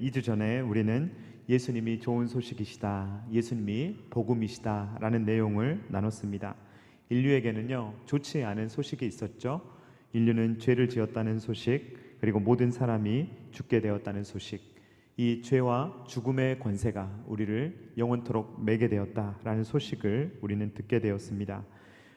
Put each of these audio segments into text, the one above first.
2주 전에 우리는 예수님이 좋은 소식이시다, 예수님이 복음이시다 라는 내용을 나눴습니다. 인류에게는요, 좋지 않은 소식이 있었죠. 인류는 죄를 지었다는 소식, 그리고 모든 사람이 죽게 되었다는 소식, 이 죄와 죽음의 권세가 우리를 영원토록 매게 되었다라는 소식을 우리는 듣게 되었습니다.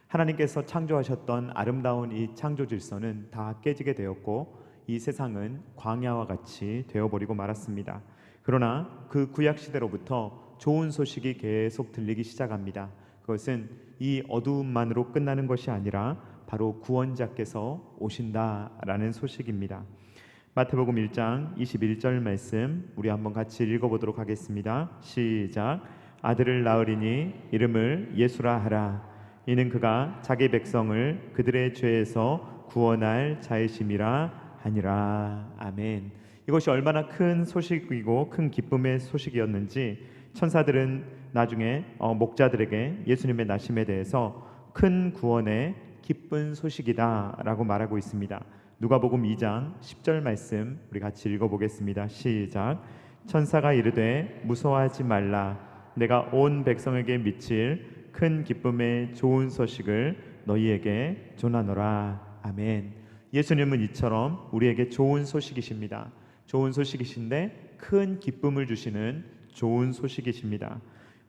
하나님께서 창조하셨던 아름다운 이 창조 질서는 다 깨지게 되었고, 이 세상은 광야와 같이 되어버리고 말았습니다. 그러나 그 구약 시대로부터 좋은 소식이 계속 들리기 시작합니다. 그것은 이 어두움만으로 끝나는 것이 아니라 바로 구원자께서 오신다라는 소식입니다. 마태복음 1장 21절 말씀 우리 한번 같이 읽어보도록 하겠습니다. 시작. 아들을 낳으리니 이름을 예수라 하라. 이는 그가 자기 백성을 그들의 죄에서 구원할 자이심이라 하니라. 아멘. 이것이 얼마나 큰 소식이고 큰 기쁨의 소식이었는지 천사들은 나중에 목자들에게 예수님의 나심에 대해서 큰 구원의 기쁜 소식이다 라고 말하고 있습니다. 누가복음 2장 10절 말씀 우리 같이 읽어보겠습니다. 시작. 천사가 이르되 무서워하지 말라. 내가 온 백성에게 미칠 큰 기쁨의 좋은 소식을 너희에게 전하노라. 아멘. 예수님은 이처럼 우리에게 좋은 소식이십니다. 좋은 소식이신데 큰 기쁨을 주시는 좋은 소식이십니다.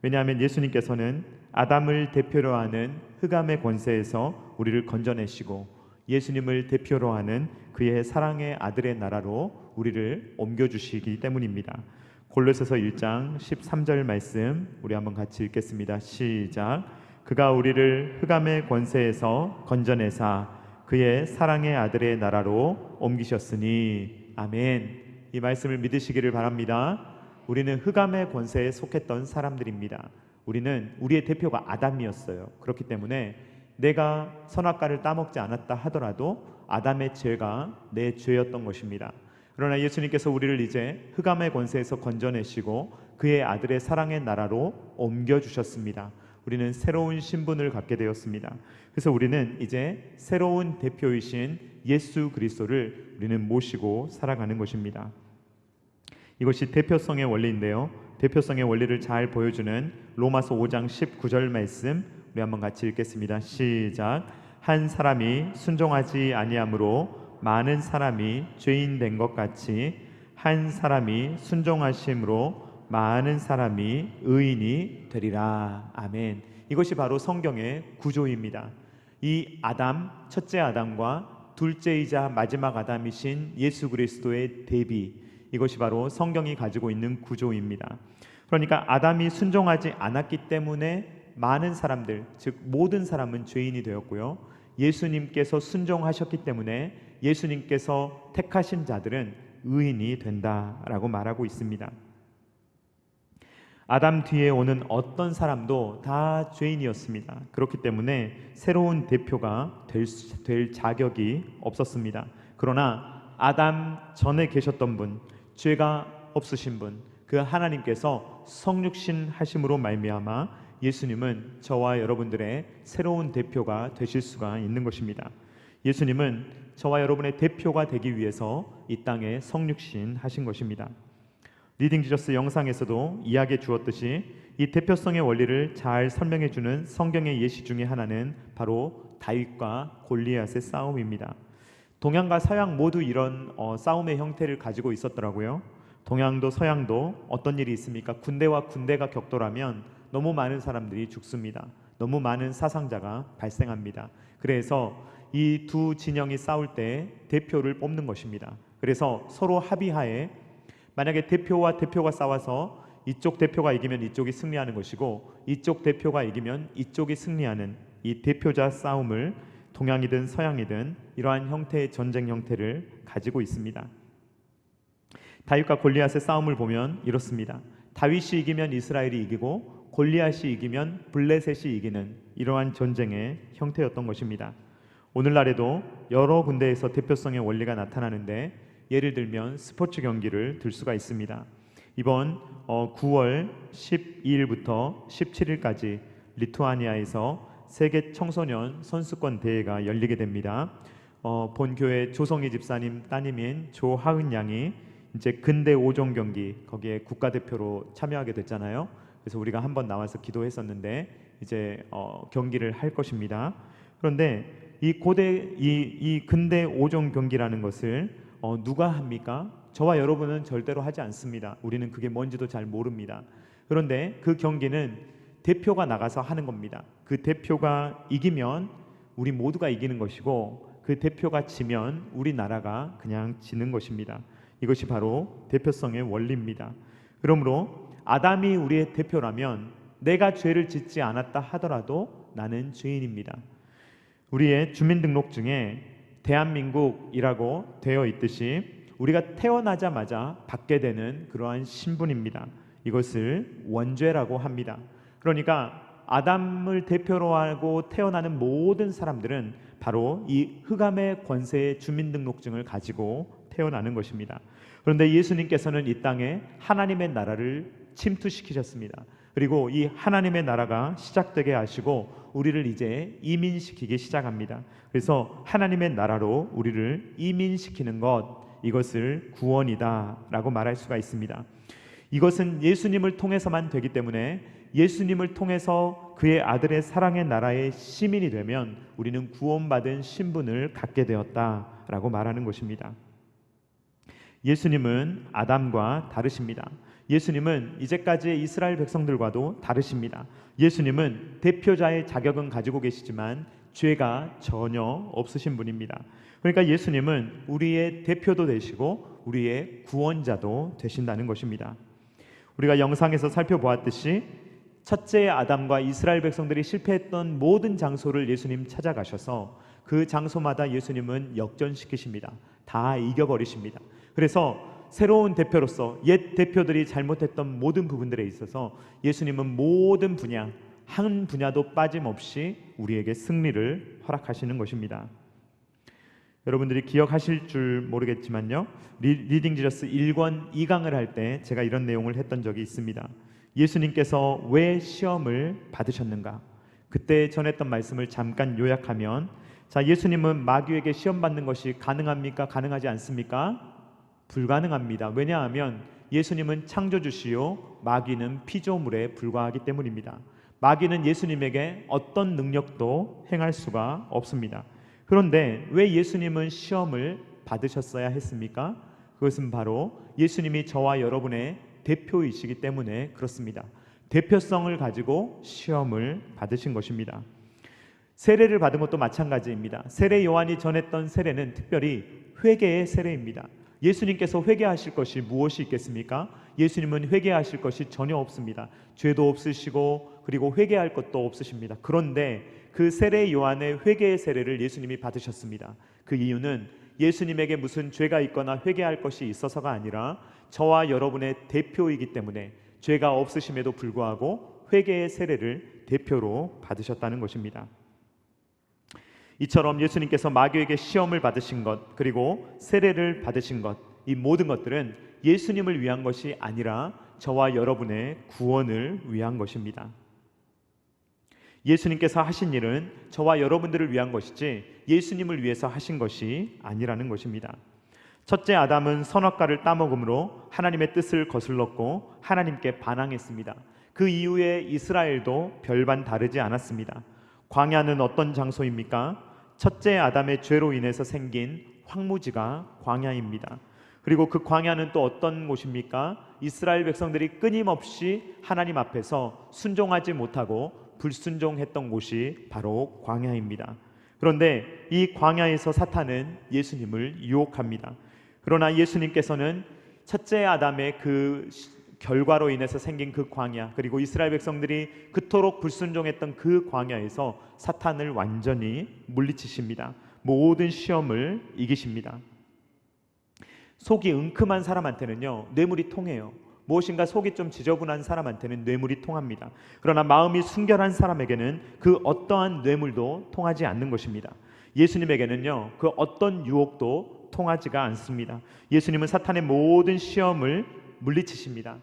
왜냐하면 예수님께서는 아담을 대표로 하는 흑암의 권세에서 우리를 건져내시고 예수님을 대표로 하는 그의 사랑의 아들의 나라로 우리를 옮겨주시기 때문입니다. 골로새서 1장 13절 말씀 우리 한번 같이 읽겠습니다. 시작. 그가 우리를 흑암의 권세에서 건져내사 그의 사랑의 아들의 나라로 옮기셨으니. 아멘. 이 말씀을 믿으시기를 바랍니다. 우리는 흑암의 권세에 속했던 사람들입니다. 우리는 우리의 대표가 아담이었어요. 그렇기 때문에 내가 선악과를 따먹지 않았다 하더라도 아담의 죄가 내 죄였던 것입니다. 그러나 예수님께서 우리를 이제 흑암의 권세에서 건져내시고 그의 아들의 사랑의 나라로 옮겨주셨습니다. 우리는 새로운 신분을 갖게 되었습니다. 그래서 우리는 이제 새로운 대표이신 예수 그리스도를 우리는 모시고 살아가는 것입니다. 이것이 대표성의 원리인데요, 대표성의 원리를 잘 보여주는 로마서 5장 19절 말씀 우리 한번 같이 읽겠습니다. 시작. 한 사람이 순종하지 아니함으로 많은 사람이 죄인 된 것 같이 한 사람이 순종하심으로 많은 사람이 의인이 되리라. 아멘. 이것이 바로 성경의 구조입니다. 이 아담, 첫째 아담과 둘째이자 마지막 아담이신 예수 그리스도의 대비, 이것이 바로 성경이 가지고 있는 구조입니다. 그러니까 아담이 순종하지 않았기 때문에 많은 사람들, 즉 모든 사람은 죄인이 되었고요, 예수님께서 순종하셨기 때문에 예수님께서 택하신 자들은 의인이 된다라고 말하고 있습니다. 아담 뒤에 오는 어떤 사람도 다 죄인이었습니다. 그렇기 때문에 새로운 대표가 될 자격이 없었습니다. 그러나 아담 전에 계셨던 분, 죄가 없으신 분, 그 하나님께서 성육신 하심으로 말미암아 예수님은 저와 여러분들의 새로운 대표가 되실 수가 있는 것입니다. 예수님은 저와 여러분의 대표가 되기 위해서 이 땅에 성육신 하신 것입니다. 리딩 지저스 영상에서도 이야기해 주었듯이 이 대표성의 원리를 잘 설명해 주는 성경의 예시 중에 하나는 바로 다윗과 골리앗의 싸움입니다. 동양과 서양 모두 이런 싸움의 형태를 가지고 있었더라고요. 동양도 서양도 어떤 일이 있습니까? 군대와 군대가 격돌하면 너무 많은 사람들이 죽습니다. 너무 많은 사상자가 발생합니다. 그래서 이 두 진영이 싸울 때 대표를 뽑는 것입니다. 그래서 서로 합의하에 만약에 대표와 대표가 싸워서 이쪽 대표가 이기면 이쪽이 승리하는 것이고 이쪽 대표가 이기면 이쪽이 승리하는 이 대표자 싸움을 동양이든 서양이든 이러한 형태의 전쟁 형태를 가지고 있습니다. 다윗과 골리앗의 싸움을 보면 이렇습니다. 다윗이 이기면 이스라엘이 이기고 골리앗이 이기면 블레셋이 이기는 이러한 전쟁의 형태였던 것입니다. 오늘날에도 여러 군데에서 대표성의 원리가 나타나는데, 예를 들면 스포츠 경기를 들 수가 있습니다. 이번 9월 12일부터 17일까지 리투아니아에서 세계 청소년 선수권 대회가 열리게 됩니다. 본교회 조성희 집사님 따님인 조하은 양이 이제 근대 5종 경기 거기에 국가대표로 참여하게 됐잖아요. 그래서 우리가 한번 나와서 기도했었는데 이제 경기를 할 것입니다. 그런데 이 근대 5종 경기라는 것을 누가 합니까? 저와 여러분은 절대로 하지 않습니다. 우리는 그게 뭔지도 잘 모릅니다. 그런데 그 경기는 대표가 나가서 하는 겁니다. 그 대표가 이기면 우리 모두가 이기는 것이고, 그 대표가 지면 우리나라가 그냥 지는 것입니다. 이것이 바로 대표성의 원리입니다. 그러므로 아담이 우리의 대표라면 내가 죄를 짓지 않았다 하더라도 나는 죄인입니다. 우리의 주민등록증에 대한민국이라고 되어 있듯이 우리가 태어나자마자 받게 되는 그러한 신분입니다. 이것을 원죄라고 합니다. 그러니까 아담을 대표로 하고 태어나는 모든 사람들은 바로 이 흑암의 권세의 주민등록증을 가지고 태어나는 것입니다. 그런데 예수님께서는 이 땅에 하나님의 나라를 침투시키셨습니다. 그리고 이 하나님의 나라가 시작되게 하시고 우리를 이제 이민시키기 시작합니다. 그래서 하나님의 나라로 우리를 이민시키는 것, 이것을 구원이다 라고 말할 수가 있습니다. 이것은 예수님을 통해서만 되기 때문에 예수님을 통해서 그의 아들의 사랑의 나라의 시민이 되면 우리는 구원받은 신분을 갖게 되었다라고 말하는 것입니다. 예수님은 아담과 다르십니다. 예수님은 이제까지의 이스라엘 백성들과도 다르십니다. 예수님은 대표자의 자격은 가지고 계시지만 죄가 전혀 없으신 분입니다. 그러니까 예수님은 우리의 대표도 되시고 우리의 구원자도 되신다는 것입니다. 우리가 영상에서 살펴보았듯이 첫째 아담과 이스라엘 백성들이 실패했던 모든 장소를 예수님 찾아가셔서 그 장소마다 예수님은 역전시키십니다. 다 이겨버리십니다. 그래서 새로운 대표로서 옛 대표들이 잘못했던 모든 부분들에 있어서 예수님은 모든 분야, 한 분야도 빠짐없이 우리에게 승리를 허락하시는 것입니다. 여러분들이 기억하실 줄 모르겠지만요, 리딩 지저스 1권 2강을 할 때 제가 이런 내용을 했던 적이 있습니다. 예수님께서 왜 시험을 받으셨는가? 그때 전했던 말씀을 잠깐 요약하면, 자, 예수님은 마귀에게 시험 받는 것이 가능합니까? 가능하지 않습니까? 불가능합니다. 왜냐하면 예수님은 창조주시요 마귀는 피조물에 불과하기 때문입니다. 마귀는 예수님에게 어떤 능력도 행할 수가 없습니다. 그런데 왜 예수님은 시험을 받으셨어야 했습니까? 그것은 바로 예수님이 저와 여러분의 대표이시기 때문에 그렇습니다. 대표성을 가지고 시험을 받으신 것입니다. 세례를 받은 것도 마찬가지입니다. 세례 요한이 전했던 세례는 특별히 회개의 세례입니다. 예수님께서 회개하실 것이 무엇이 있겠습니까? 예수님은 회개하실 것이 전혀 없습니다. 죄도 없으시고 그리고 회개할 것도 없으십니다. 그런데 그 세례 요한의 회개의 세례를 예수님이 받으셨습니다. 그 이유는 예수님에게 무슨 죄가 있거나 회개할 것이 있어서가 아니라 저와 여러분의 대표이기 때문에 죄가 없으심에도 불구하고 회개의 세례를 대표로 받으셨다는 것입니다. 이처럼 예수님께서 마귀에게 시험을 받으신 것, 그리고 세례를 받으신 것, 이 모든 것들은 예수님을 위한 것이 아니라 저와 여러분의 구원을 위한 것입니다. 예수님께서 하신 일은 저와 여러분들을 위한 것이지 예수님을 위해서 하신 것이 아니라는 것입니다. 첫째 아담은 선악과를 따먹음으로 하나님의 뜻을 거슬렀고 하나님께 반항했습니다. 그 이후에 이스라엘도 별반 다르지 않았습니다. 광야는 어떤 장소입니까? 첫째 아담의 죄로 인해서 생긴 황무지가 광야입니다. 그리고 그 광야는 또 어떤 곳입니까? 이스라엘 백성들이 끊임없이 하나님 앞에서 순종하지 못하고 불순종했던 곳이 바로 광야입니다. 그런데 이 광야에서 사탄은 예수님을 유혹합니다. 그러나 예수님께서는 첫째 아담의 그 결과로 인해서 생긴 그 광야, 그리고 이스라엘 백성들이 그토록 불순종했던 그 광야에서 사탄을 완전히 물리치십니다. 모든 시험을 이기십니다. 속이 은큼한 사람한테는요, 뇌물이 통해요. 무엇인가 속이 좀 지저분한 사람한테는 뇌물이 통합니다. 그러나 마음이 순결한 사람에게는 그 어떠한 뇌물도 통하지 않는 것입니다. 예수님에게는요, 그 어떤 유혹도 통하지가 않습니다. 예수님은 사탄의 모든 시험을 물리치십니다.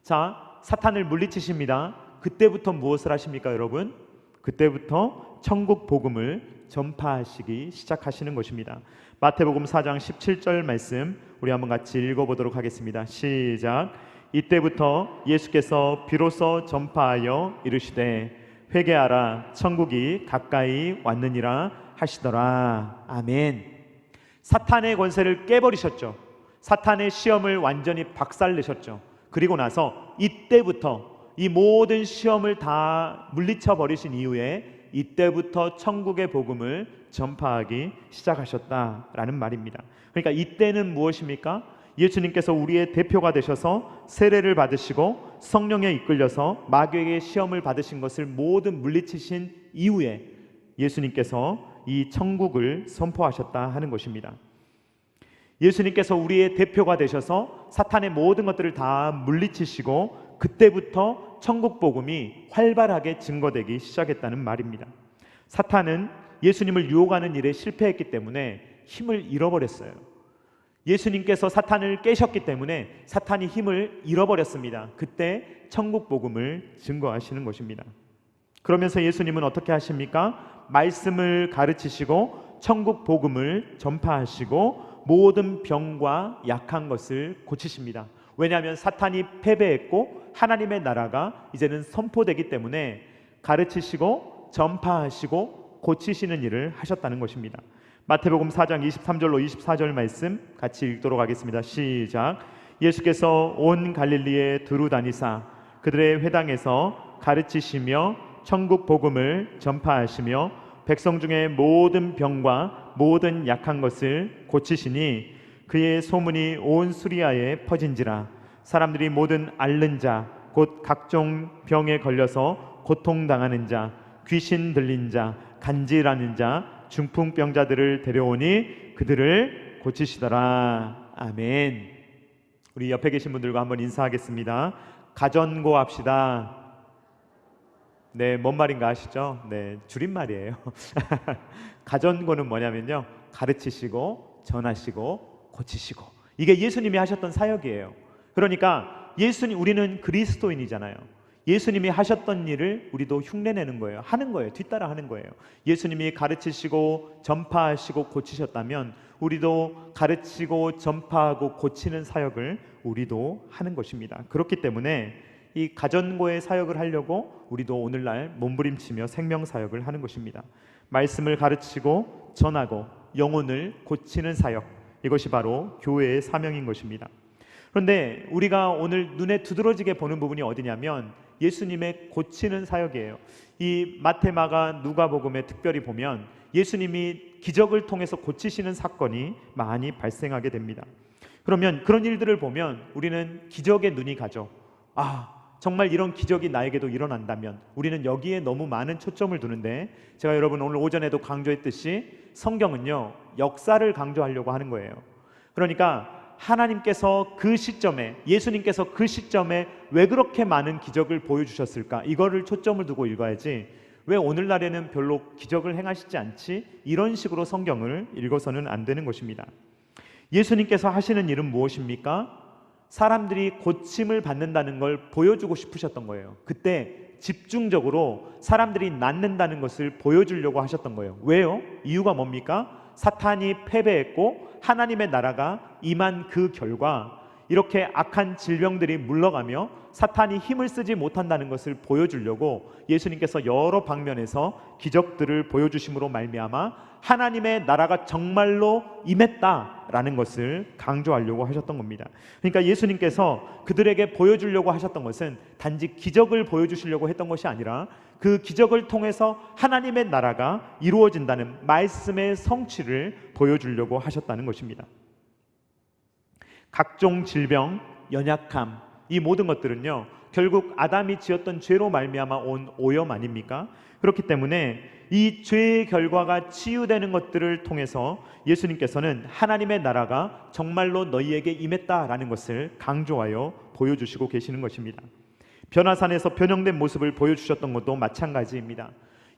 자, 사탄을 물리치십니다. 그때부터 무엇을 하십니까, 여러분? 그때부터 천국 복음을 전파하시기 시작하시는 것입니다. 마태복음 4장 17절 말씀 우리 한번 같이 읽어보도록 하겠습니다. 시작. 이때부터 예수께서 비로소 전파하여 이르시되 회개하라 천국이 가까이 왔느니라 하시더라. 아멘. 사탄의 권세를 깨버리셨죠. 사탄의 시험을 완전히 박살내셨죠. 그리고 나서 이때부터 이 모든 시험을 다 물리쳐 버리신 이후에 이때부터 천국의 복음을 전파하기 시작하셨다라는 말입니다. 그러니까 이때는 무엇입니까? 예수님께서 우리의 대표가 되셔서 세례를 받으시고 성령에 이끌려서 마귀에게 시험을 받으신 것을 모두 물리치신 이후에 예수님께서 이 천국을 선포하셨다 하는 것입니다. 예수님께서 우리의 대표가 되셔서 사탄의 모든 것들을 다 물리치시고 그때부터 천국 복음이 활발하게 증거되기 시작했다는 말입니다. 사탄은 예수님을 유혹하는 일에 실패했기 때문에 힘을 잃어버렸어요. 예수님께서 사탄을 깨셨기 때문에 사탄이 힘을 잃어버렸습니다. 그때 천국 복음을 증거하시는 것입니다. 그러면서 예수님은 어떻게 하십니까? 말씀을 가르치시고 천국 복음을 전파하시고 모든 병과 약한 것을 고치십니다. 왜냐하면 사탄이 패배했고 하나님의 나라가 이제는 선포되기 때문에 가르치시고 전파하시고 고치시는 일을 하셨다는 것입니다. 마태복음 4장 23절로 24절 말씀 같이 읽도록 하겠습니다. 시작. 예수께서 온 갈릴리에 두루 다니사 그들의 회당에서 가르치시며 천국 복음을 전파하시며 백성 중에 모든 병과 모든 약한 것을 고치시니 그의 소문이 온 수리아에 퍼진지라. 사람들이 모든 앓는 자 곧 각종 병에 걸려서 고통당하는 자 귀신 들린 자 간질하는 자 중풍병자들을 데려오니 그들을 고치시더라. 아멘. 우리 옆에 계신 분들과 한번 인사하겠습니다. 가전고 합시다. 네, 뭔 말인가 아시죠? 네, 줄임말이에요. 가전고는 뭐냐면요, 가르치시고 전하시고 고치시고, 이게 예수님이 하셨던 사역이에요. 그러니까 우리는 그리스도인이잖아요. 예수님이 하셨던 일을 우리도 흉내내는 거예요. 하는 거예요. 뒤따라 하는 거예요. 예수님이 가르치시고 전파하시고 고치셨다면 우리도 가르치고 전파하고 고치는 사역을 우리도 하는 것입니다. 그렇기 때문에 이 가전고의 사역을 하려고 우리도 오늘날 몸부림치며 생명사역을 하는 것입니다. 말씀을 가르치고 전하고 영혼을 고치는 사역, 이것이 바로 교회의 사명인 것입니다. 그런데 우리가 오늘 눈에 두드러지게 보는 부분이 어디냐면 예수님의 고치는 사역이에요. 이 마태, 마가, 누가복음에 특별히 보면 예수님이 기적을 통해서 고치시는 사건이 많이 발생하게 됩니다. 그러면 그런 일들을 보면 우리는 기적에 눈이 가죠. 정말 이런 기적이 나에게도 일어난다면, 우리는 여기에 너무 많은 초점을 두는데, 제가 여러분 오늘 오전에도 강조했듯이 성경은요 역사를 강조하려고 하는 거예요. 그러니까 하나님께서 그 시점에, 예수님께서 그 시점에 왜 그렇게 많은 기적을 보여주셨을까, 이거를 초점을 두고 읽어야지 왜 오늘날에는 별로 기적을 행하시지 않지, 이런 식으로 성경을 읽어서는 안 되는 것입니다. 예수님께서 하시는 일은 무엇입니까? 사람들이 고침을 받는다는 걸 보여주고 싶으셨던 거예요. 그때 집중적으로 사람들이 낫는다는 것을 보여주려고 하셨던 거예요. 왜요? 이유가 뭡니까? 사탄이 패배했고 하나님의 나라가 임한 그 결과 이렇게 악한 질병들이 물러가며 사탄이 힘을 쓰지 못한다는 것을 보여주려고 예수님께서 여러 방면에서 기적들을 보여주심으로 말미암아 하나님의 나라가 정말로 임했다라는 것을 강조하려고 하셨던 겁니다. 그러니까 예수님께서 그들에게 보여주려고 하셨던 것은 단지 기적을 보여주시려고 했던 것이 아니라 그 기적을 통해서 하나님의 나라가 이루어진다는 말씀의 성취를 보여주려고 하셨다는 것입니다. 각종 질병, 연약함, 이 모든 것들은요 결국 아담이 지었던 죄로 말미암아 온 오염 아닙니까? 그렇기 때문에 이 죄의 결과가 치유되는 것들을 통해서 예수님께서는 하나님의 나라가 정말로 너희에게 임했다라는 것을 강조하여 보여주시고 계시는 것입니다. 변화산에서 변형된 모습을 보여주셨던 것도 마찬가지입니다.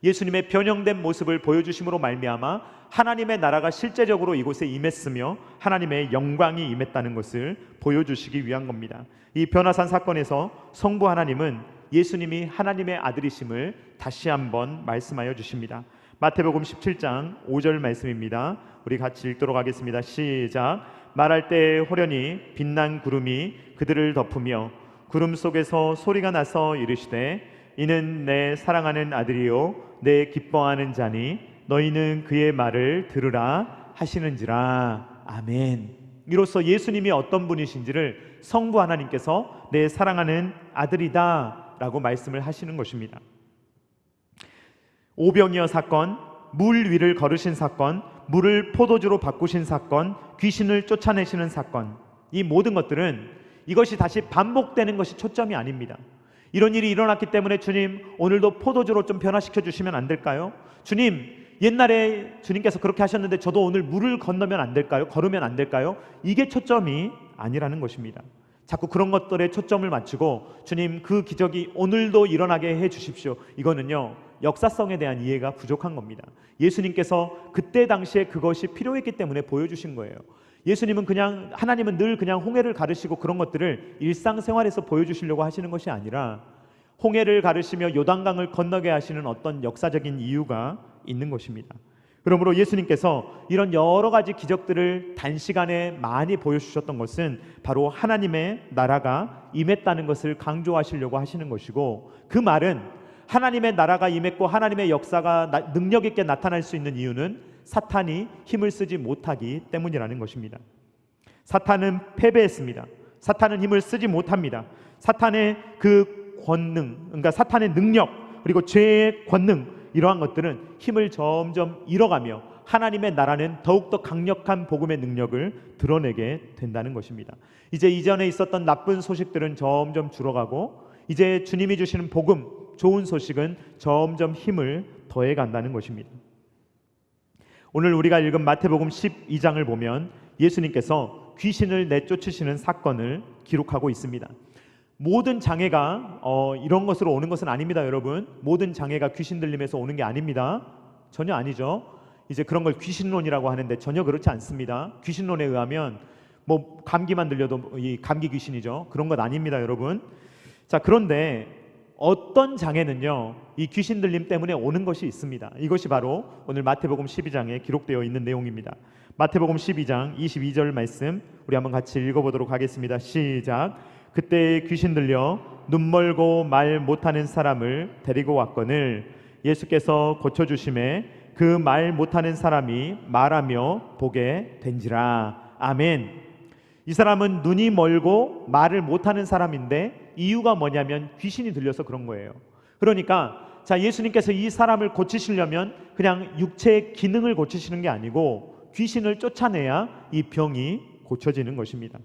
예수님의 변형된 모습을 보여주심으로 말미암아 하나님의 나라가 실제적으로 이곳에 임했으며 하나님의 영광이 임했다는 것을 보여주시기 위한 겁니다. 이 변화산 사건에서 성부 하나님은 예수님이 하나님의 아들이심을 다시 한번 말씀하여 주십니다. 마태복음 17장 5절 말씀입니다. 우리 같이 읽도록 하겠습니다. 시작. 말할 때 호련히 빛난 구름이 그들을 덮으며 구름 속에서 소리가 나서 이르시되 이는 내 사랑하는 아들이요 내 기뻐하는 자니 너희는 그의 말을 들으라 하시는지라. 아멘. 이로써 예수님이 어떤 분이신지를 성부 하나님께서 내 사랑하는 아들이다 라고 말씀을 하시는 것입니다. 오병이어 사건, 물 위를 걸으신 사건, 물을 포도주로 바꾸신 사건, 귀신을 쫓아내시는 사건, 이 모든 것들은 이것이 다시 반복되는 것이 초점이 아닙니다. 이런 일이 일어났기 때문에 주님 오늘도 포도주로 좀 변화시켜 주시면 안 될까요? 주님 옛날에 주님께서 그렇게 하셨는데 저도 오늘 물을 건너면 안 될까요? 걸으면 안 될까요? 이게 초점이 아니라는 것입니다. 자꾸 그런 것들에 초점을 맞추고 주님 그 기적이 오늘도 일어나게 해 주십시오. 이거는요 역사성에 대한 이해가 부족한 겁니다. 예수님께서 그때 당시에 그것이 필요했기 때문에 보여주신 거예요. 예수님은 그냥 하나님은 늘 그냥 홍해를 가르시고 그런 것들을 일상생활에서 보여주시려고 하시는 것이 아니라 홍해를 가르시며 요단강을 건너게 하시는 어떤 역사적인 이유가 있는 것입니다. 그러므로 예수님께서 이런 여러 가지 기적들을 단시간에 많이 보여주셨던 것은 바로 하나님의 나라가 임했다는 것을 강조하시려고 하시는 것이고, 그 말은 하나님의 나라가 임했고 하나님의 역사가 능력 있게 나타날 수 있는 이유는 사탄이 힘을 쓰지 못하기 때문이라는 것입니다. 사탄은 패배했습니다. 사탄은 힘을 쓰지 못합니다. 사탄의 그 권능, 그러니까 사탄의 능력, 그리고 죄의 권능, 이러한 것들은 힘을 점점 잃어가며 하나님의 나라는 더욱더 강력한 복음의 능력을 드러내게 된다는 것입니다. 이제 이전에 있었던 나쁜 소식들은 점점 줄어가고 이제 주님이 주시는 복음, 좋은 소식은 점점 힘을 더해간다는 것입니다. 오늘 우리가 읽은 마태복음 12장을 보면 예수님께서 귀신을 내쫓으시는 사건을 기록하고 있습니다. 모든 장애가 이런 것으로 오는 것은 아닙니다, 여러분. 모든 장애가 귀신 들림에서 오는 게 아닙니다. 전혀 아니죠. 이제 그런 걸 귀신론이라고 하는데 전혀 그렇지 않습니다. 귀신론에 의하면 뭐 감기만 들려도 이 감기 귀신이죠. 그런 것 아닙니다, 여러분. 자, 그런데 어떤 장애는요, 이 귀신 들림 때문에 오는 것이 있습니다. 이것이 바로 오늘 마태복음 12장에 기록되어 있는 내용입니다. 마태복음 12장 22절 말씀 우리 한번 같이 읽어보도록 하겠습니다. 시작. 그때 귀신 들려 눈 멀고 말 못하는 사람을 데리고 왔거늘 예수께서 고쳐주심에 그 말 못하는 사람이 말하며 보게 된지라. 아멘. 이 사람은 눈이 멀고 말을 못하는 사람인데 이유가 뭐냐면 귀신이 들려서 그런 거예요. 그러니까 자, 예수님께서 이 사람을 고치시려면 그냥 육체의 기능을 고치시는 게 아니고 귀신을 쫓아내야 이 병이 고쳐지는 것입니다.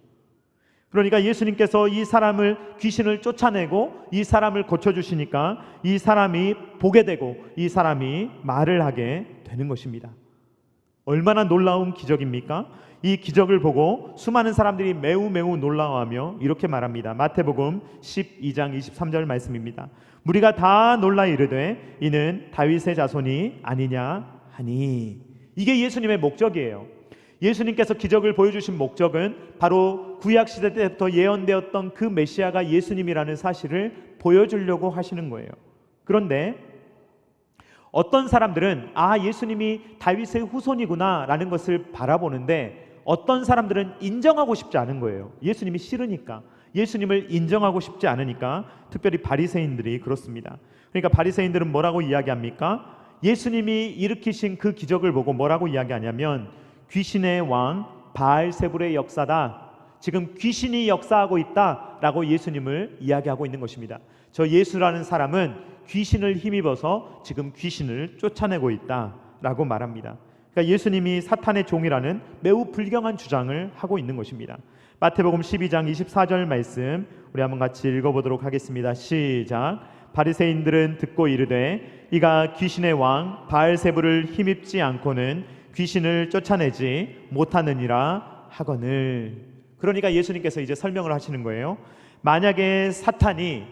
그러니까 예수님께서 이 사람을 귀신을 쫓아내고 이 사람을 고쳐주시니까 이 사람이 보게 되고 이 사람이 말을 하게 되는 것입니다. 얼마나 놀라운 기적입니까? 이 기적을 보고 수많은 사람들이 매우 놀라워하며 이렇게 말합니다. 마태복음 12장 23절 말씀입니다. 무리가 다 놀라 이르되 이는 다윗의 자손이 아니냐 하니. 이게 예수님의 목적이에요. 예수님께서 기적을 보여주신 목적은 바로 구약시대 때부터 예언되었던 그 메시아가 예수님이라는 사실을 보여주려고 하시는 거예요. 그런데 어떤 사람들은 예수님이 다윗의 후손이구나 라는 것을 바라보는데 어떤 사람들은 인정하고 싶지 않은 거예요. 예수님이 싫으니까, 예수님을 인정하고 싶지 않으니까. 특별히 바리새인들이 그렇습니다. 그러니까 바리새인들은 뭐라고 이야기합니까? 예수님이 일으키신 그 기적을 보고 뭐라고 이야기하냐면 귀신의 왕 바알세불의 역사다. 지금 귀신이 역사하고 있다라고 예수님을 이야기하고 있는 것입니다. 저 예수라는 사람은 귀신을 힘입어서 지금 귀신을 쫓아내고 있다라고 말합니다. 그러니까 예수님이 사탄의 종이라는 매우 불경한 주장을 하고 있는 것입니다. 마태복음 12장 24절 말씀 우리 한번 같이 읽어보도록 하겠습니다. 시작. 바리새인들은 듣고 이르되 이가 귀신의 왕 바알세불을 힘입지 않고는 귀신을 쫓아내지 못하느니라 하거늘. 그러니까 예수님께서 이제 설명을 하시는 거예요. 만약에 사탄이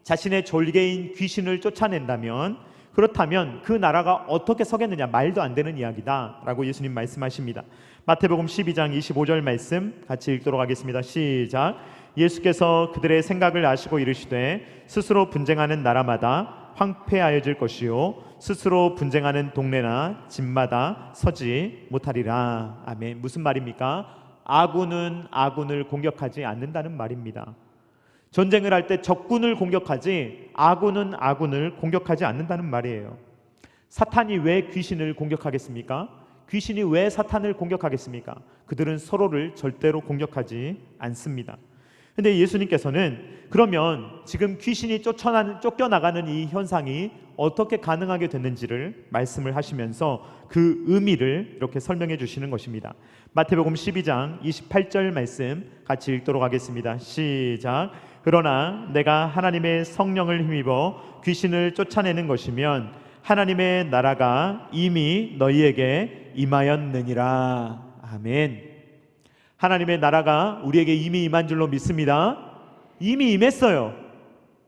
자신의 졸개인 귀신을 쫓아낸다면, 그렇다면 그 나라가 어떻게 서겠느냐, 말도 안 되는 이야기다 라고 예수님 말씀하십니다. 마태복음 12장 25절 말씀 같이 읽도록 하겠습니다. 시작. 예수께서 그들의 생각을 아시고 이르시되 스스로 분쟁하는 나라마다 황폐하여질 것이요 스스로 분쟁하는 동네나 집마다 서지 못하리라. 아멘. 무슨 말입니까? 아군은 아군을 공격하지 않는다는 말입니다. 전쟁을 할 때 적군을 공격하지 아군은 아군을 공격하지 않는다는 말이에요. 사탄이 왜 귀신을 공격하겠습니까? 귀신이 왜 사탄을 공격하겠습니까? 그들은 서로를 절대로 공격하지 않습니다. 근데 예수님께서는 그러면 지금 귀신이 쫓겨나가는 이 현상이 어떻게 가능하게 됐는지를 말씀을 하시면서 그 의미를 이렇게 설명해 주시는 것입니다. 마태복음 12장 28절 말씀 같이 읽도록 하겠습니다. 시작. 그러나 내가 하나님의 성령을 힘입어 귀신을 쫓아내는 것이면 하나님의 나라가 이미 너희에게 임하였느니라. 아멘. 하나님의 나라가 우리에게 이미 임한 줄로 믿습니다. 이미 임했어요.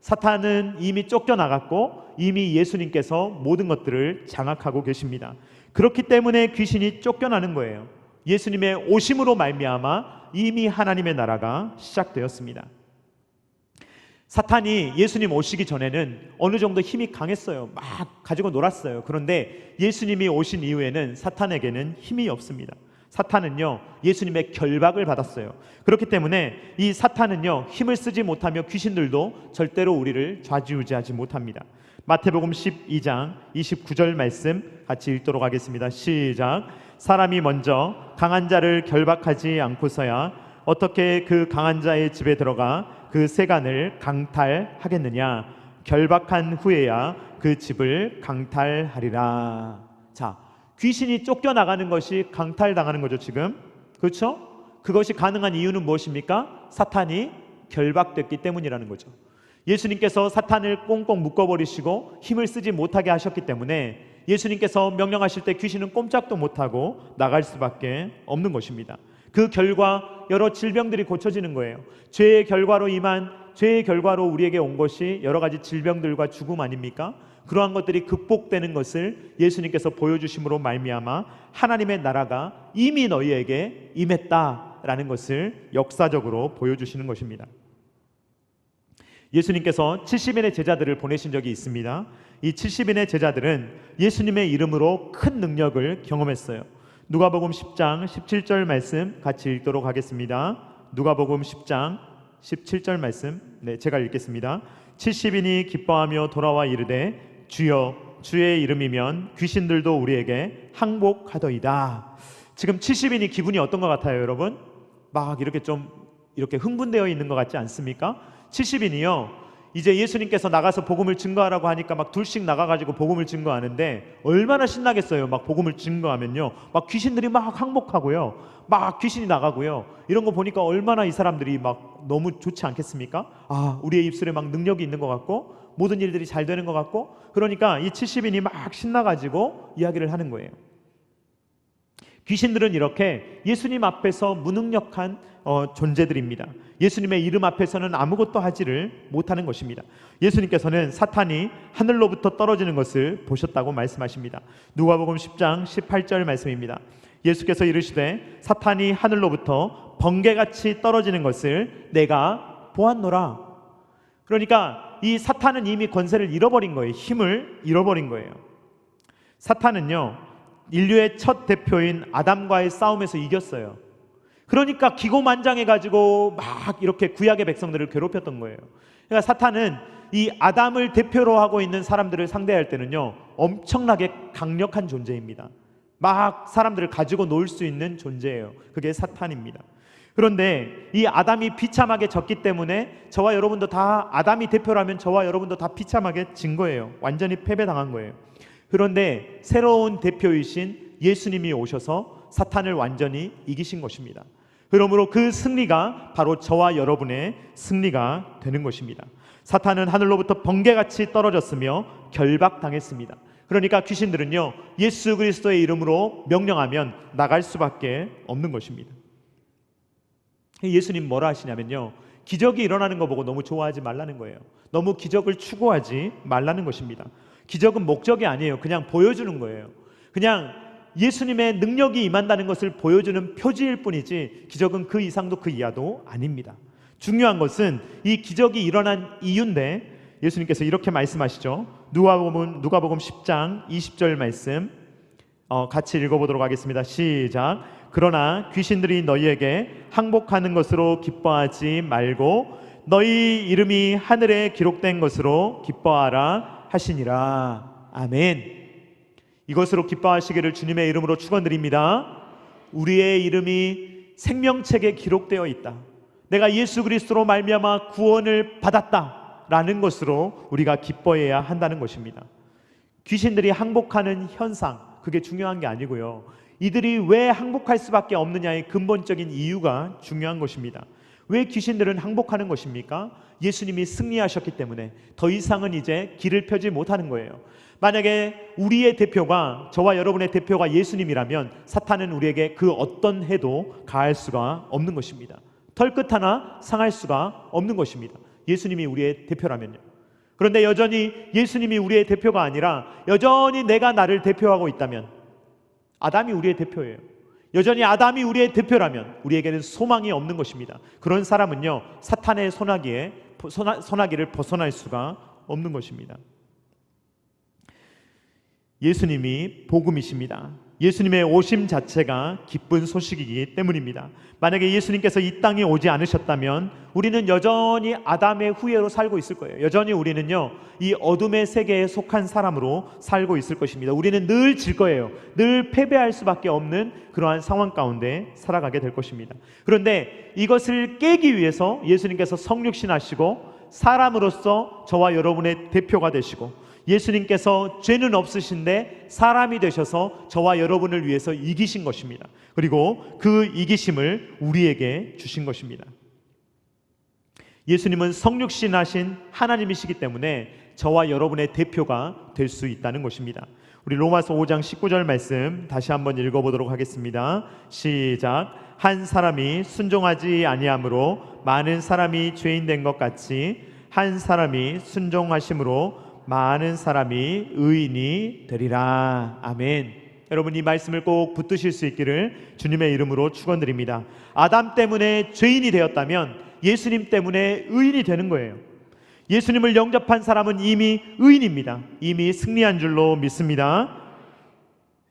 사탄은 이미 쫓겨나갔고 이미 예수님께서 모든 것들을 장악하고 계십니다. 그렇기 때문에 귀신이 쫓겨나는 거예요. 예수님의 오심으로 말미암아 이미 하나님의 나라가 시작되었습니다. 사탄이 예수님 오시기 전에는 어느 정도 힘이 강했어요. 막 가지고 놀았어요. 그런데 예수님이 오신 이후에는 사탄에게는 힘이 없습니다. 사탄은요 예수님의 결박을 받았어요. 그렇기 때문에 이 사탄은요 힘을 쓰지 못하며 귀신들도 절대로 우리를 좌지우지하지 못합니다. 마태복음 12장 29절 말씀 같이 읽도록 하겠습니다. 시작. 사람이 먼저 강한 자를 결박하지 않고서야 어떻게 그 강한 자의 집에 들어가 그 세간을 강탈하겠느냐. 결박한 후에야 그 집을 강탈하리라. 자, 귀신이 쫓겨나가는 것이 강탈당하는 거죠 지금. 그렇죠? 그것이 가능한 이유는 무엇입니까? 사탄이 결박됐기 때문이라는 거죠. 예수님께서 사탄을 꽁꽁 묶어버리시고 힘을 쓰지 못하게 하셨기 때문에 예수님께서 명령하실 때 귀신은 꼼짝도 못하고 나갈 수밖에 없는 것입니다. 그 결과 여러 질병들이 고쳐지는 거예요. 죄의 결과로 우리에게 온 것이 여러 가지 질병들과 죽음 아닙니까? 그러한 것들이 극복되는 것을 예수님께서 보여주심으로 말미암아 하나님의 나라가 이미 너희에게 임했다라는 것을 역사적으로 보여주시는 것입니다. 예수님께서 70인의 제자들을 보내신 적이 있습니다. 이 70인의 제자들은 예수님의 이름으로 큰 능력을 경험했어요. 누가복음 10장 17절 말씀 같이 읽도록 하겠습니다. 누가복음 10장 17절 말씀 제가 읽겠습니다. 70인이 기뻐하며 돌아와 이르되 주여 주의 이름이면 귀신들도 우리에게 항복하더이다. 지금 70인이 기분이 어떤 것 같아요 여러분? 막 이렇게 흥분되어 있는 것 같지 않습니까? 70인이요 이제 예수님께서 나가서 복음을 증거하라고 하니까 막 둘씩 나가가지고 복음을 증거하는데 얼마나 신나겠어요. 막 복음을 증거하면요 막 귀신들이 막 항복하고요 막 귀신이 나가고요. 이런 거 보니까 얼마나 이 사람들이 막 너무 좋지 않겠습니까? 아, 우리의 입술에 막 능력이 있는 것 같고 모든 일들이 잘 되는 것 같고. 그러니까 이 70인이 막 신나가지고 이야기를 하는 거예요. 귀신들은 이렇게 예수님 앞에서 무능력한 존재들입니다. 예수님의 이름 앞에서는 아무것도 하지를 못하는 것입니다. 예수님께서는 사탄이 하늘로부터 떨어지는 것을 보셨다고 말씀하십니다. 누가복음 10장 18절 말씀입니다. 예수께서 이르시되 사탄이 하늘로부터 번개같이 떨어지는 것을 내가 보았노라. 그러니까 이 사탄은 이미 권세를 잃어버린 거예요. 힘을 잃어버린 거예요. 사탄은요 인류의 첫 대표인 아담과의 싸움에서 이겼어요. 그러니까 기고만장해가지고 막 이렇게 구약의 백성들을 괴롭혔던 거예요. 그러니까 사탄은 이 아담을 대표로 하고 있는 사람들을 상대할 때는요 엄청나게 강력한 존재입니다. 막 사람들을 가지고 놀 수 있는 존재예요. 그게 사탄입니다. 그런데 이 아담이 비참하게 졌기 때문에 저와 여러분도 다 아담이 대표라면 저와 여러분도 다 비참하게 진 거예요. 완전히 패배당한 거예요. 그런데 새로운 대표이신 예수님이 오셔서 사탄을 완전히 이기신 것입니다. 그러므로 그 승리가 바로 저와 여러분의 승리가 되는 것입니다. 사탄은 하늘로부터 번개같이 떨어졌으며 결박당했습니다. 그러니까 귀신들은요 예수 그리스도의 이름으로 명령하면 나갈 수밖에 없는 것입니다. 예수님 뭐라 하시냐면요 기적이 일어나는 거 보고 너무 좋아하지 말라는 거예요. 너무 기적을 추구하지 말라는 것입니다. 기적은 목적이 아니에요. 그냥 보여주는 거예요. 그냥 예수님의 능력이 임한다는 것을 보여주는 표지일 뿐이지 기적은 그 이상도 그 이하도 아닙니다. 중요한 것은 이 기적이 일어난 이유인데 예수님께서 이렇게 말씀하시죠. 누가복음 10장 20절 말씀 같이 읽어보도록 하겠습니다. 시작. 그러나 귀신들이 너희에게 항복하는 것으로 기뻐하지 말고 너희 이름이 하늘에 기록된 것으로 기뻐하라 하시니라. 아멘. 이것으로 기뻐하시기를 주님의 이름으로 축원드립니다. 우리의 이름이 생명책에 기록되어 있다. 내가 예수 그리스도로 말미암아 구원을 받았다라는 것으로 우리가 기뻐해야 한다는 것입니다. 귀신들이 항복하는 현상, 그게 중요한 게 아니고요. 이들이 왜 항복할 수밖에 없느냐의 근본적인 이유가 중요한 것입니다. 왜 귀신들은 항복하는 것입니까? 예수님이 승리하셨기 때문에 더 이상은 이제 길을 펴지 못하는 거예요. 만약에 우리의 대표가, 저와 여러분의 대표가 예수님이라면 사탄은 우리에게 그 어떤 해도 가할 수가 없는 것입니다. 털끝 하나 상할 수가 없는 것입니다. 예수님이 우리의 대표라면요. 그런데 여전히 예수님이 우리의 대표가 아니라 여전히 내가 나를 대표하고 있다면, 아담이 우리의 대표예요. 여전히 아담이 우리의 대표라면 우리에게는 소망이 없는 것입니다. 그런 사람은요, 사탄의 소나기를 벗어날 수가 없는 것입니다. 예수님이 복음이십니다. 예수님의 오심 자체가 기쁜 소식이기 때문입니다. 만약에 예수님께서 이 땅에 오지 않으셨다면 우리는 여전히 아담의 후예로 살고 있을 거예요. 여전히 우리는요, 이 어둠의 세계에 속한 사람으로 살고 있을 것입니다. 우리는 늘 질 거예요. 늘 패배할 수밖에 없는 그러한 상황 가운데 살아가게 될 것입니다. 그런데 이것을 깨기 위해서 예수님께서 성육신하시고 사람으로서 저와 여러분의 대표가 되시고, 예수님께서 죄는 없으신데 사람이 되셔서 저와 여러분을 위해서 이기신 것입니다. 그리고 그 이기심을 우리에게 주신 것입니다. 예수님은 성육신하신 하나님이시기 때문에 저와 여러분의 대표가 될 수 있다는 것입니다. 우리 로마서 5장 19절 말씀 다시 한번 읽어보도록 하겠습니다. 시작. 한 사람이 순종하지 아니함으로 많은 사람이 죄인 된 것 같이 한 사람이 순종하심으로 많은 사람이 의인이 되리라. 아멘. 여러분, 이 말씀을 꼭 붙드실 수 있기를 주님의 이름으로 축원드립니다. 아담 때문에 죄인이 되었다면 예수님 때문에 의인이 되는 거예요. 예수님을 영접한 사람은 이미 의인입니다. 이미 승리한 줄로 믿습니다.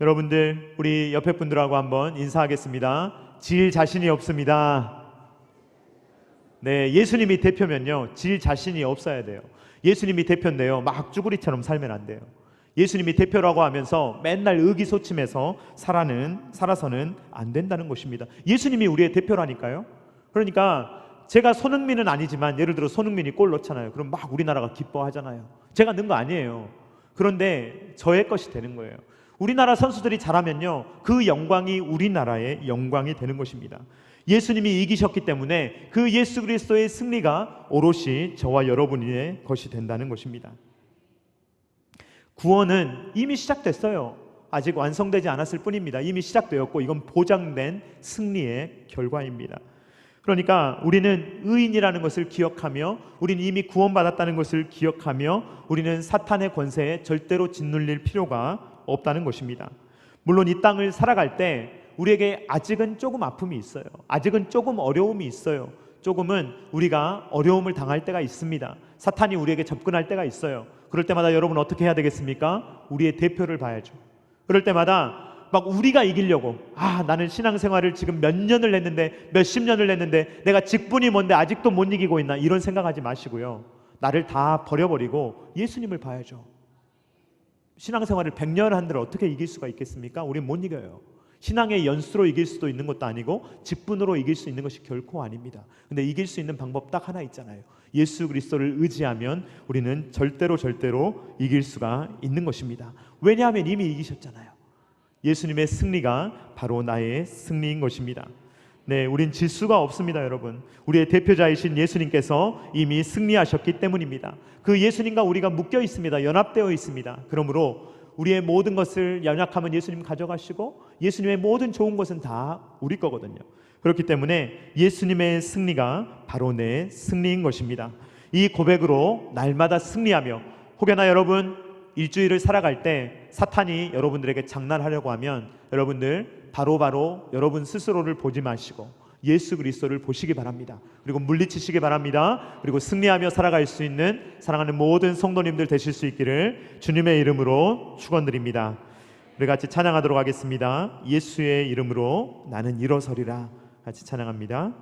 여러분들, 우리 옆에 분들하고 한번 인사하겠습니다. 질 자신이 없습니다. 네, 예수님이 대표면요, 질 자신이 없어야 돼요. 예수님이 대표인데요, 막 쭈구리처럼 살면 안 돼요. 예수님이 대표라고 하면서 맨날 의기소침해서 살아서는 안 된다는 것입니다. 예수님이 우리의 대표라니까요. 그러니까 제가 손흥민은 아니지만 예를 들어 손흥민이 골 넣잖아요. 그럼 막 우리나라가 기뻐하잖아요. 제가 넣은 거 아니에요. 그런데 저의 것이 되는 거예요. 우리나라 선수들이 잘하면요, 그 영광이 우리나라의 영광이 되는 것입니다. 예수님이 이기셨기 때문에 그 예수 그리스도의 승리가 오롯이 저와 여러분의 것이 된다는 것입니다. 구원은 이미 시작됐어요. 아직 완성되지 않았을 뿐입니다. 이미 시작되었고 이건 보장된 승리의 결과입니다. 그러니까 우리는 의인이라는 것을 기억하며, 우리는 이미 구원받았다는 것을 기억하며, 우리는 사탄의 권세에 절대로 짓눌릴 필요가 없다는 것입니다. 물론 이 땅을 살아갈 때 우리에게 아직은 조금 아픔이 있어요. 아직은 조금 어려움이 있어요. 조금은 우리가 어려움을 당할 때가 있습니다. 사탄이 우리에게 접근할 때가 있어요. 그럴 때마다 여러분 어떻게 해야 되겠습니까? 우리의 대표를 봐야죠. 그럴 때마다 막 우리가 이기려고, 나는 신앙생활을 지금 몇 년을 했는데, 몇십 년을 했는데 내가 직분이 뭔데 아직도 못 이기고 있나, 이런 생각하지 마시고요, 나를 다 버려버리고 예수님을 봐야죠. 신앙생활을 100년 한들 어떻게 이길 수가 있겠습니까? 우린 못 이겨요. 신앙의 연수로 이길 수도 있는 것도 아니고 직분으로 이길 수 있는 것이 결코 아닙니다. 근데 이길 수 있는 방법 딱 하나 있잖아요. 예수 그리스도를 의지하면 우리는 절대로 이길 수가 있는 것입니다. 왜냐하면 이미 이기셨잖아요. 예수님의 승리가 바로 나의 승리인 것입니다. 네, 우린 질 수가 없습니다, 여러분. 우리의 대표자이신 예수님께서 이미 승리하셨기 때문입니다. 그 예수님과 우리가 묶여 있습니다. 연합되어 있습니다. 그러므로 우리의 모든 것을, 연약하면 예수님 가져가시고 예수님의 모든 좋은 것은 다 우리 거거든요. 그렇기 때문에 예수님의 승리가 바로 내 승리인 것입니다. 이 고백으로 날마다 승리하며, 혹여나 여러분 일주일을 살아갈 때 사탄이 여러분들에게 장난하려고 하면 여러분들 바로 여러분 스스로를 보지 마시고 예수 그리스도를 보시기 바랍니다. 그리고 물리치시기 바랍니다. 그리고 승리하며 살아갈 수 있는 사랑하는 모든 성도님들 되실 수 있기를 주님의 이름으로 축원드립니다. 우리 같이 찬양하도록 하겠습니다. 예수의 이름으로 나는 일어서리라. 같이 찬양합니다.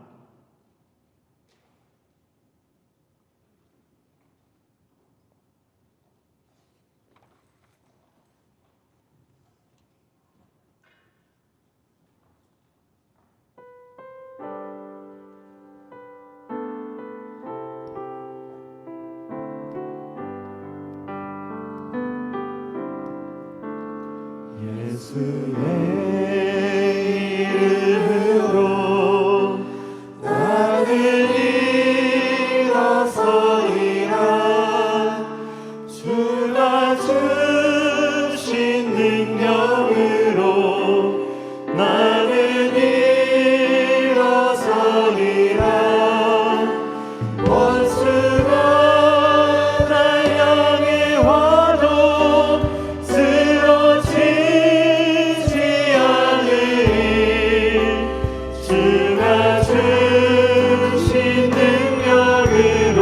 예수의 이름으로 나는 일어서리라. 주가 주신 능력으로 나는 일어서리라. 원수가 날 향해 와도 쓰러지지 않으리. 주가 주신 능력으로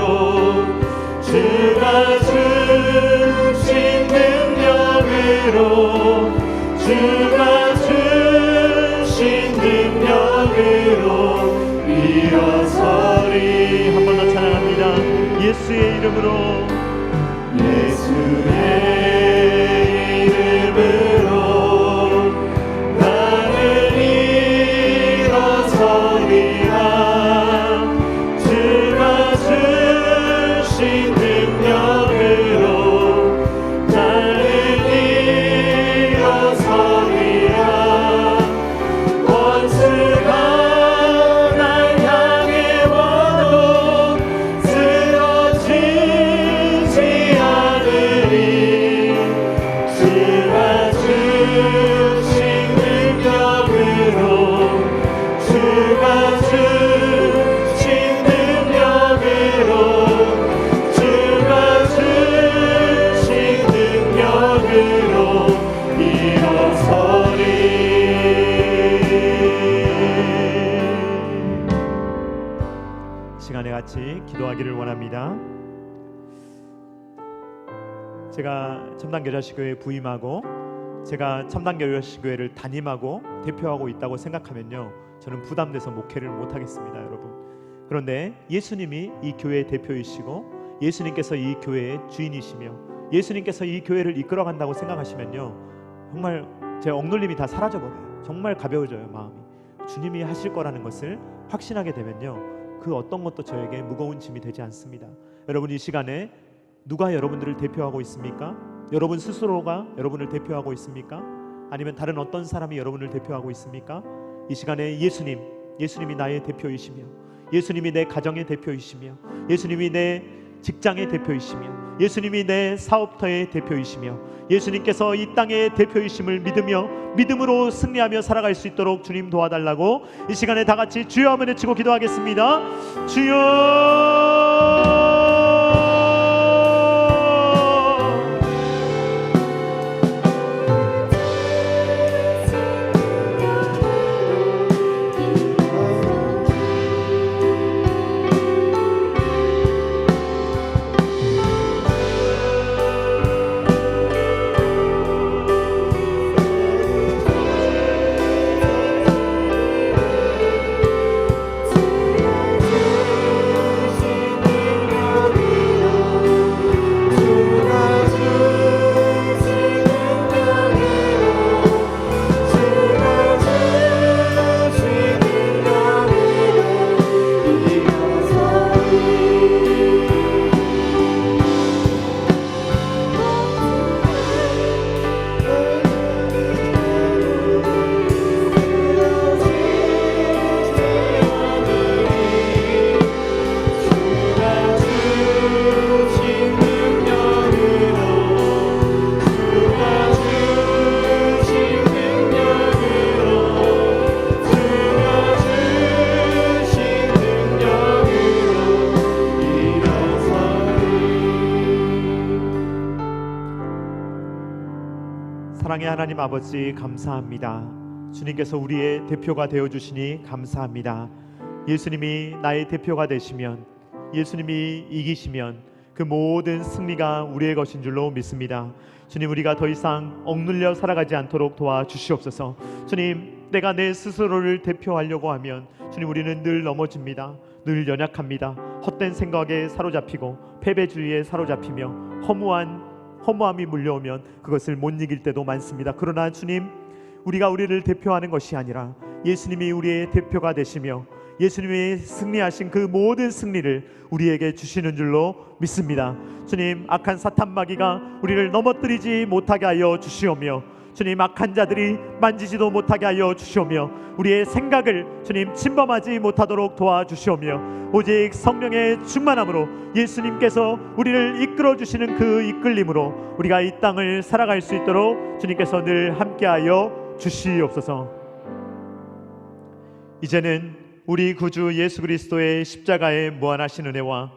주가 주신 능력으로 주가 주신 능력으로 일어서리. 한 번 더 찬양합니다. 예수의 이름으로 예수의 이름으로 나는 일어서리라. 주가 주신 능력으로 나는 일어서리라. 원수가 날 향해 와도 쓰러지지 않으리. 주가 주신 능력으로 주가 주신 능력으로 주가 주신 능력으로 일어서리. 시간에 같이 기도하기를 원합니다. 제가 첨단교자식교회에 부임하고 제가 첨단교자식교회를 담임하고 대표하고 있다고 생각하면요, 저는 부담돼서 목회를 못하겠습니다, 여러분. 그런데 예수님이 이 교회의 대표이시고 예수님께서 이 교회의 주인이시며 예수님께서 이 교회를 이끌어간다고 생각하시면요, 정말 제 억눌림이 다 사라져버려요. 정말 가벼워져요, 마음이. 주님이 하실 거라는 것을 확신하게 되면요, 그 어떤 것도 저에게 무거운 짐이 되지 않습니다. 여러분, 이 시간에 누가 여러분들을 대표하고 있습니까? 여러분 스스로가 여러분을 대표하고 있습니까? 아니면 다른 어떤 사람이 여러분을 대표하고 있습니까? 이 시간에 예수님이 나의 대표이시며 예수님이 내 가정의 대표이시며 예수님이 내 직장의 대표이시며 예수님이 내 사업터의 대표이시며 예수님께서 이 땅의 대표이심을 믿으며 믿음으로 승리하며 살아갈 수 있도록 주님 도와달라고 이 시간에 다 같이 주여 한번 외치고 기도하겠습니다. 주여. 사랑의 하나님 아버지, 감사합니다. 주님께서 우리의 대표가 되어주시니 감사합니다. 예수님이 나의 대표가 되시면, 예수님이 이기시면 그 모든 승리가 우리의 것인 줄로 믿습니다. 주님, 우리가 더 이상 억눌려 살아가지 않도록 도와주시옵소서. 주님, 내가 내 스스로를 대표하려고 하면 주님, 우리는 늘 넘어집니다. 늘 연약합니다. 헛된 생각에 사로잡히고 패배주의에 사로잡히며 허무함이 물려오면 그것을 못 이길 때도 많습니다. 그러나 주님, 우리가 우리를 대표하는 것이 아니라 예수님이 우리의 대표가 되시며 예수님이 승리하신 그 모든 승리를 우리에게 주시는 줄로 믿습니다. 주님, 악한 사탄 마귀가 우리를 넘어뜨리지 못하게 하여 주시오며, 주님, 악한 자들이 만지지도 못하게 하여 주시오며, 우리의 생각을 주님 침범하지 못하도록 도와주시오며, 오직 성령의 충만함으로 예수님께서 우리를 이끌어 주시는 그 이끌림으로 우리가 이 땅을 살아갈 수 있도록 주님께서 늘 함께하여 주시옵소서. 이제는 우리 구주 예수 그리스도의 십자가의 무한하신 은혜와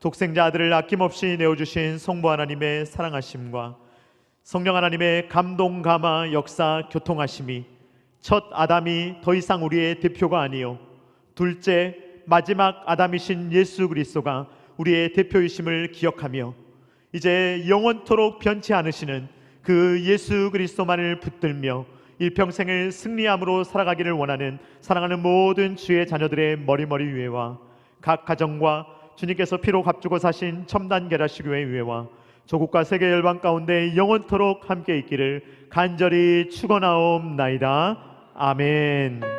독생자 아들을 아낌없이 내어주신 성부 하나님의 사랑하심과 성령 하나님의 감동, 감화, 역사, 교통하심이, 첫 아담이 더 이상 우리의 대표가 아니요 둘째 마지막 아담이신 예수 그리스도가 우리의 대표이심을 기억하며 이제 영원토록 변치 않으시는 그 예수 그리스도만을 붙들며 일평생을 승리함으로 살아가기를 원하는 사랑하는 모든 주의 자녀들의 머리머리 위에와 각 가정과 주님께서 피로 값주고 사신 첨단 계라시교회 위에와 조국과 세계 열방 가운데 영원토록 함께 있기를 간절히 축원하옵나이다. 아멘.